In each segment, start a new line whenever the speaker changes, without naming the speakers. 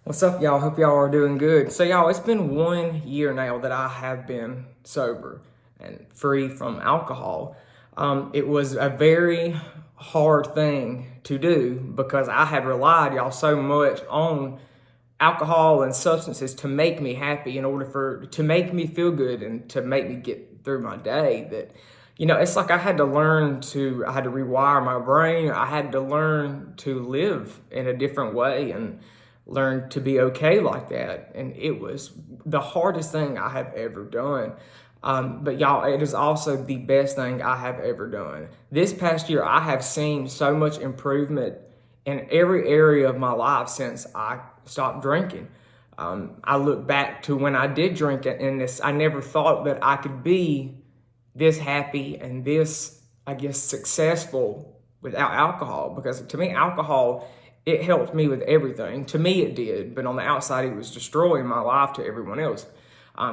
What's up, y'all? Hope y'all are doing good. So, y'all, it's been 1 year now that I have been sober and free from alcohol. It was a very hard thing to do because I had relied, y'all, so much on alcohol and substances to make me happy in order to make me feel good and to make me get through my day that it's like I had to rewire my brain. I had to learn to live in a different way and learn to be okay like that. And it was the hardest thing I have ever done. But y'all, it is also the best thing I have ever done. This past year, I have seen so much improvement in every area of my life since I stopped drinking. I look back to when I did drink it, and I never thought that I could be this happy and this, I guess, successful without alcohol. Because to me, alcohol, it helped me with everything. To me, it did, but on the outside, it was destroying my life to everyone else.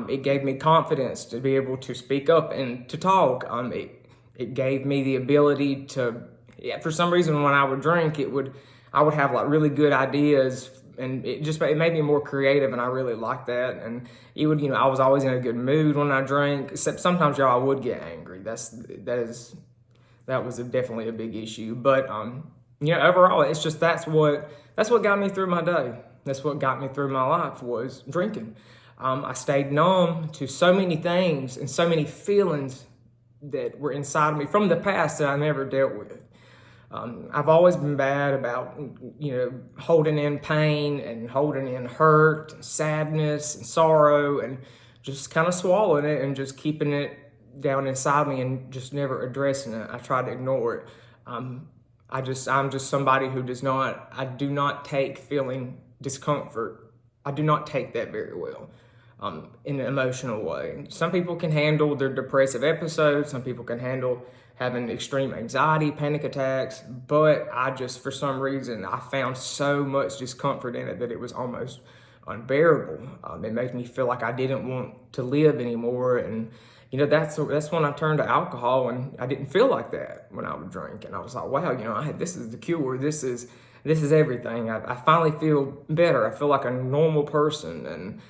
It gave me confidence to be able to speak up and to talk. It gave me the ability to, for some reason, when I would drink, I would have like really good ideas, and it made me more creative, and I really liked that. And I was always in a good mood when I drank, except sometimes, y'all, I would get angry. That was definitely a big issue. But overall, it's just that's what got me through my day. That's what got me through my life was drinking. I stayed numb to so many things and so many feelings that were inside of me from the past that I never dealt with. I've always been bad about, holding in pain and holding in hurt and sadness and sorrow and just kind of swallowing it and just keeping it down inside me and just never addressing it. I try to ignore it. I'm just somebody who I do not take feeling discomfort. I do not take that very well. In an emotional way. Some people can handle their depressive episodes. Some people can handle having extreme anxiety, panic attacks. But for some reason, I found so much discomfort in it that it was almost unbearable. It made me feel like I didn't want to live anymore. And, that's when I turned to alcohol, and I didn't feel like that when I would drink. And I was like, wow, this is the cure. This is everything. I finally feel better. I feel like a normal person. And,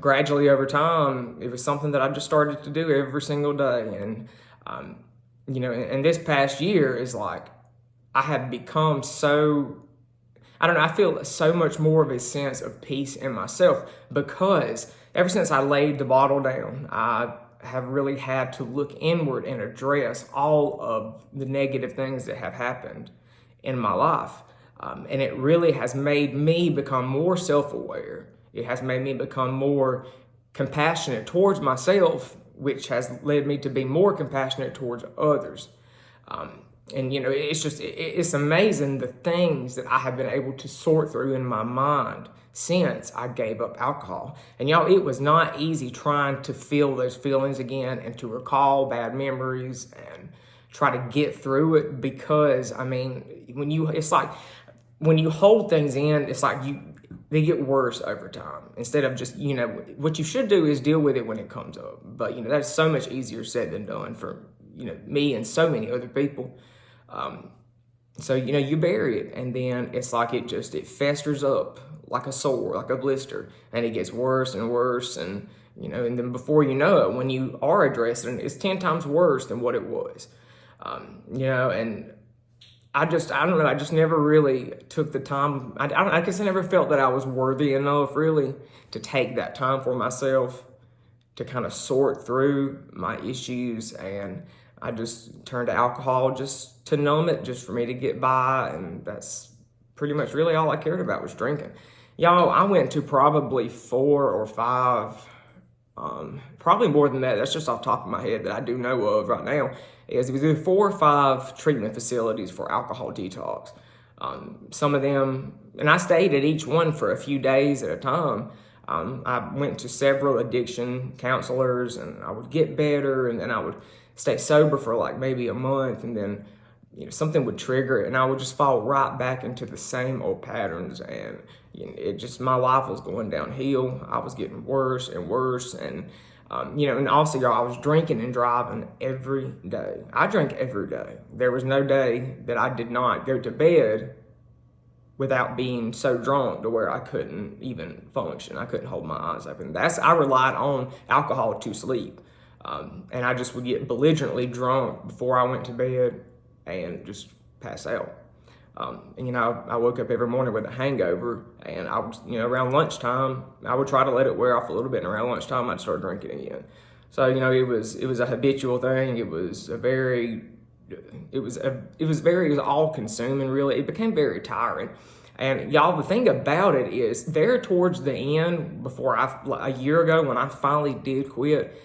gradually over time, it was something that I just started to do every single day. And, and this past year is like, I have become I feel so much more of a sense of peace in myself because ever since I laid the bottle down, I have really had to look inward and address all of the negative things that have happened in my life. And it really has made me become more self-aware. It has made me become more compassionate towards myself, which has led me to be more compassionate towards others. It's amazing the things that I have been able to sort through in my mind since I gave up alcohol. And y'all, it was not easy trying to feel those feelings again and to recall bad memories and try to get through it because, when you hold things in, it's like they get worse over time instead of just, what you should do is deal with it when it comes up. But, that's so much easier said than done for, me and so many other people. So, you bury it and then it's like it festers up like a sore, like a blister, and it gets worse and worse. And, and then before you know it, when you are addressing it, it's 10 times worse than what it was. And I don't know. I just never really took the time. I guess I never felt that I was worthy enough, really, to take that time for myself to kind of sort through my issues. And I just turned to alcohol just to numb it, just for me to get by. And that's pretty much really all I cared about was drinking. Y'all, I went to probably 4 or 5, probably more than that. That's just off the top of my head that I do know of right now. It was either 4 or 5 treatment facilities for alcohol detox. Some of them, and I stayed at each one for a few days at a time. I went to several addiction counselors, and I would get better, and then I would stay sober for like maybe a month, and then something would trigger it, and I would just fall right back into the same old patterns, and my life was going downhill. I was getting worse and worse, and and also, y'all, I was drinking and driving every day. I drank every day. There was no day that I did not go to bed without being so drunk to where I couldn't even function. I couldn't hold my eyes open. I relied on alcohol to sleep. And I just would get belligerently drunk before I went to bed and just pass out. And, I woke up every morning with a hangover, and I was, around lunchtime, I would try to let it wear off a little bit, and around lunchtime, I'd start drinking again. So, it was a habitual thing. It was all consuming, really. It became very tiring. And y'all, the thing about it is, there towards the end, a year ago, when I finally did quit,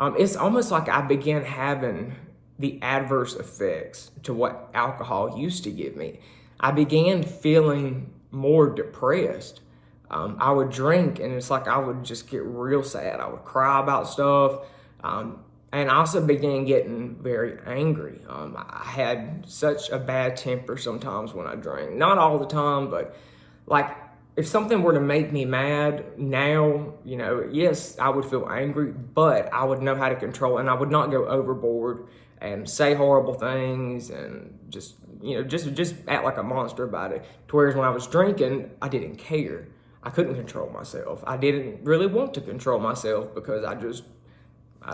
it's almost like I began having the adverse effects to what alcohol used to give me. I began feeling more depressed. I would drink, and it's like I would just get real sad. I would cry about stuff. And I also began getting very angry. I had such a bad temper sometimes when I drank. Not all the time, but like if something were to make me mad now, yes, I would feel angry, but I would know how to control it, and I would not go overboard and say horrible things and just act like a monster about it. To whereas when I was drinking, I didn't care. I couldn't control myself. I didn't really want to control myself because I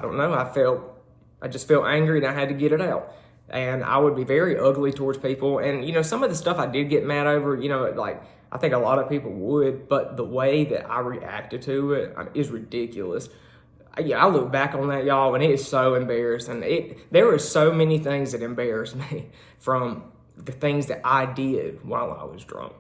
don't know, I just felt angry and I had to get it out. And I would be very ugly towards people. And, some of the stuff I did get mad over, like I think a lot of people would, but the way that I reacted to it is ridiculous. I look back on that, y'all, and it is so embarrassing. There were so many things that embarrassed me from the things that I did while I was drunk.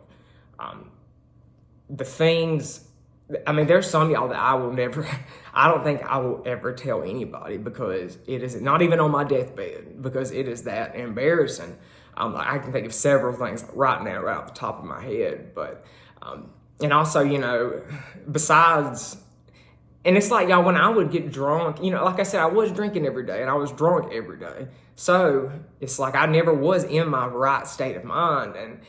There's some, y'all, that I don't think I will ever tell anybody because it is not even on my deathbed because it is that embarrassing. I can think of several things right now, right off the top of my head, but, and also, besides, and it's like, y'all, when I would get drunk, like I said, I was drinking every day and I was drunk every day. So it's like I never was in my right state of mind. And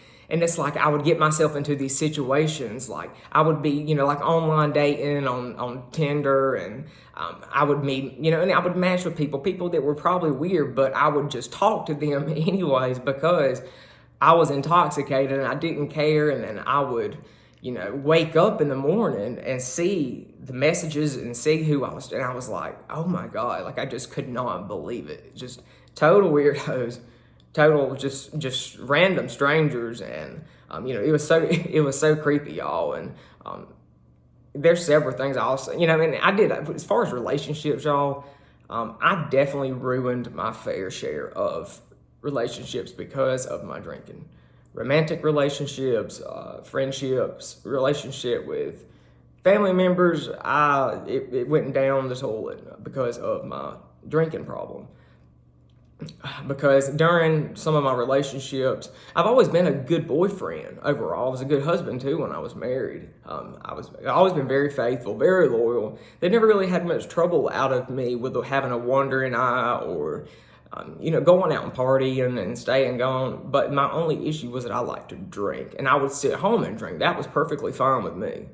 it's like I would get myself into these situations, like I would be, like online dating on Tinder, and I would meet, and I would match with people that were probably weird, but I would just talk to them anyways because I was intoxicated and I didn't care. And then I would, wake up in the morning and see the messages and see who I was, and I was like, oh my God, like I just could not believe it. Just total weirdos. Total, just random strangers, and it was so creepy, y'all. And there's several things I also, and I did as far as relationships, y'all. I definitely ruined my fair share of relationships because of my drinking. Romantic relationships, friendships, relationship with family members. It went down the toilet because of my drinking problem. Because during some of my relationships, I've always been a good boyfriend overall. I was a good husband too when I was married. I've always been very faithful, very loyal. They never really had much trouble out of me with having a wandering eye or, going out and partying and staying gone. But my only issue was that I liked to drink, and I would sit home and drink. That was perfectly fine with me.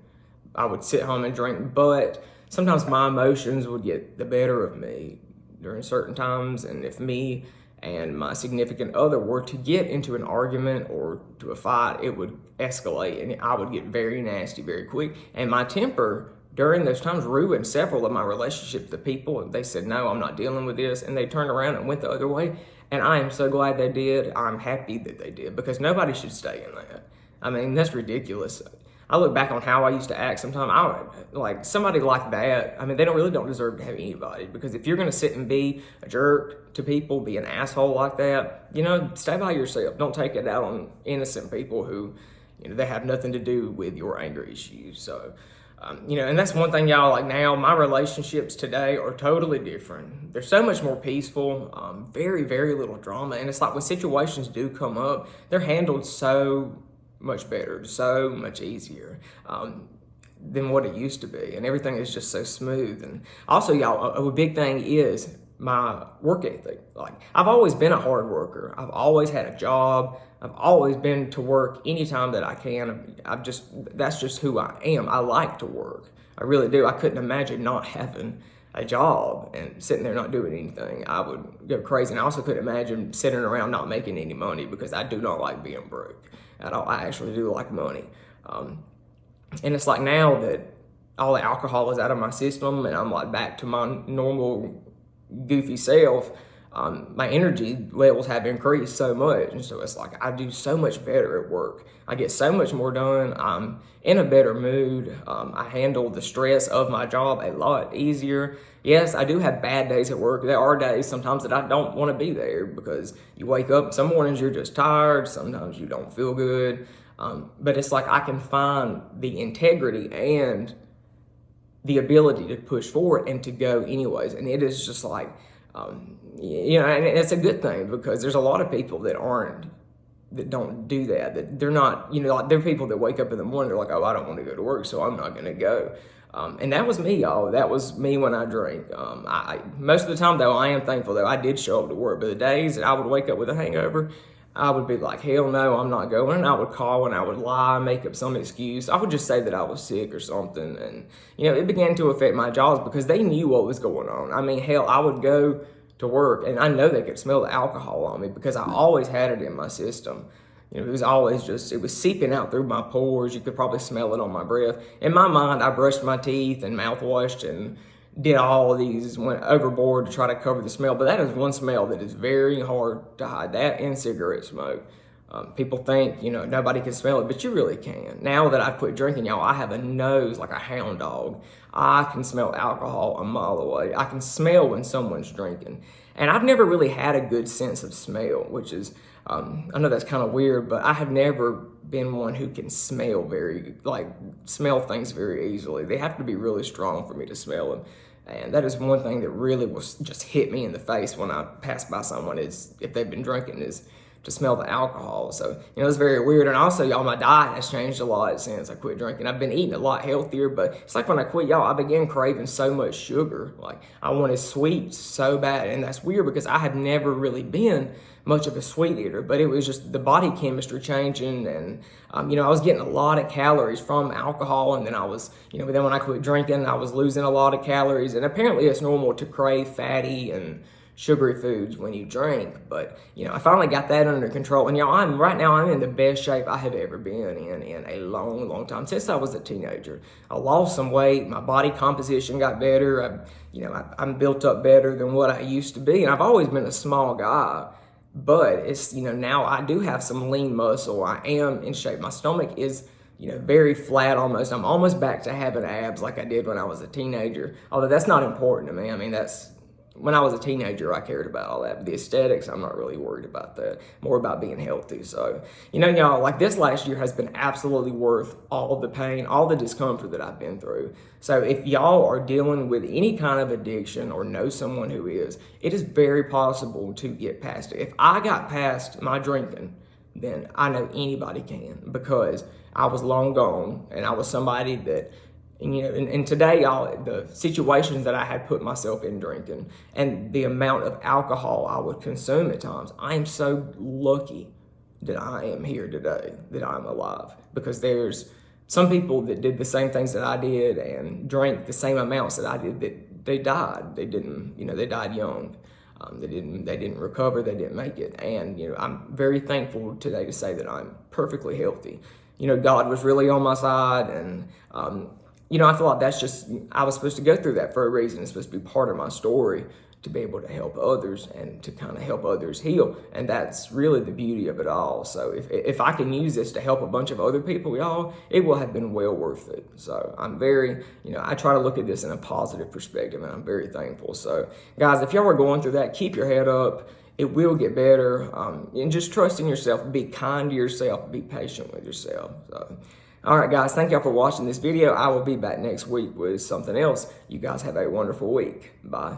I would sit home and drink, but sometimes my emotions would get the better of me during certain times, and if me and my significant other were to get into an argument or to a fight, it would escalate and I would get very nasty very quick. And my temper during those times ruined several of my relationships with people, and they said, no, I'm not dealing with this, and they turned around and went the other way. And I am so glad they did. I'm happy that they did, because nobody should stay in that. That's ridiculous. I look back on how I used to act sometimes. Somebody like that, they don't deserve to have anybody. Because if you're going to sit and be a jerk to people, be an asshole like that, stay by yourself. Don't take it out on innocent people who, they have nothing to do with your anger issues. So, and that's one thing, y'all, like now, my relationships today are totally different. They're so much more peaceful, very, very little drama. And it's like when situations do come up, they're handled so much better, so much easier than what it used to be, and everything is just so smooth. And also, y'all, a big thing is my work ethic. Like, I've always been a hard worker. I've always had a job. I've always been to work anytime that I can. That's just who I am. I like to work. I really do. I couldn't imagine not having a job and sitting there not doing anything, I would go crazy. And I also couldn't imagine sitting around not making any money, because I do not like being broke at all. I actually do like money. And it's like now that all the alcohol is out of my system and I'm like back to my normal goofy self, my energy levels have increased so much. And so it's like I do so much better at work. I get so much more done. I'm in a better mood. I handle the stress of my job a lot easier. Yes, I do have bad days at work. There are days sometimes that I don't want to be there, because you wake up, some mornings you're just tired, sometimes you don't feel good. But it's like I can find the integrity and the ability to push forward and to go anyways. And it is just like, and it's a good thing, because there's a lot of people that don't do that they're not, like there are people that wake up in the morning, they're like, oh, I don't want to go to work, so I'm not going to go. And that was me, y'all. That was me when I drank. Most of the time, though, I am thankful, though, I did show up to work. But the days that I would wake up with a hangover, I would be like, hell no, I'm not going. And I would call and I would lie, make up some excuse. I would just say that I was sick or something. And, it began to affect my jobs, because they knew what was going on. I mean, hell, I would go to work and I know they could smell the alcohol on me, because I always had it in my system. It was always it was seeping out through my pores. You could probably smell it on my breath. In my mind, I brushed my teeth and mouthwashed and did all of these, went overboard to try to cover the smell. But that is one smell that is very hard to hide, that and cigarette smoke. People think, nobody can smell it, but you really can. Now that I've quit drinking, y'all, I have a nose like a hound dog. I can smell alcohol a mile away. I can smell when someone's drinking. And I've never really had a good sense of smell, which is, I know that's kind of weird, but I have never been one who can smell smell things very easily. They have to be really strong for me to smell them. And that is one thing that really just hit me in the face when I pass by someone, is if they've been drinking, is to smell the alcohol. So, it's very weird. And also, y'all, my diet has changed a lot since I quit drinking. I've been eating a lot healthier, but it's like when I quit, y'all, I began craving so much sugar. Like, I wanted sweets so bad. And that's weird, because I had never really been much of a sweet eater, but it was just the body chemistry changing. And, I was getting a lot of calories from alcohol. And then I was, then when I quit drinking, I was losing a lot of calories. And apparently it's normal to crave fatty and sugary foods when you drink, but I finally got that under control. And right now I'm in the best shape I have ever been in a long time, since I was a teenager. I lost some weight, my body composition got better. I'm built up better than what I used to be, and I've always been a small guy, but it's now I do have some lean muscle. I am in shape. My stomach is very flat almost. I'm almost back to having abs like I did when I was a teenager, although that's not important to me. I mean, that's when I was a teenager, I cared about all that. But the aesthetics, I'm not really worried about that. More about being healthy. So, y'all, like this last year has been absolutely worth all of the pain, all the discomfort that I've been through. So if y'all are dealing with any kind of addiction or know someone who is, it is very possible to get past it. If I got past my drinking, then I know anybody can, because I was long gone and I was somebody that, and today, y'all, the situations that I had put myself in drinking and the amount of alcohol I would consume at times, I am so lucky that I am here today, that I'm alive, because there's some people that did the same things that I did and drank the same amounts that I did, that they died. They didn't, they died young. They didn't recover. They didn't make it. And, I'm very thankful today to say that I'm perfectly healthy. God was really on my side, and, I feel like that's just, I was supposed to go through that for a reason. It's supposed to be part of my story, to be able to help others and to kind of help others heal. And that's really the beauty of it all. So if I can use this to help a bunch of other people, y'all, it will have been well worth it. So I'm very, I try to look at this in a positive perspective, and I'm very thankful. So guys, if y'all are going through that, keep your head up. It will get better. And just trust in yourself. Be kind to yourself. Be patient with yourself. So, all right, guys, thank y'all for watching this video. I will be back next week with something else. You guys have a wonderful week. Bye.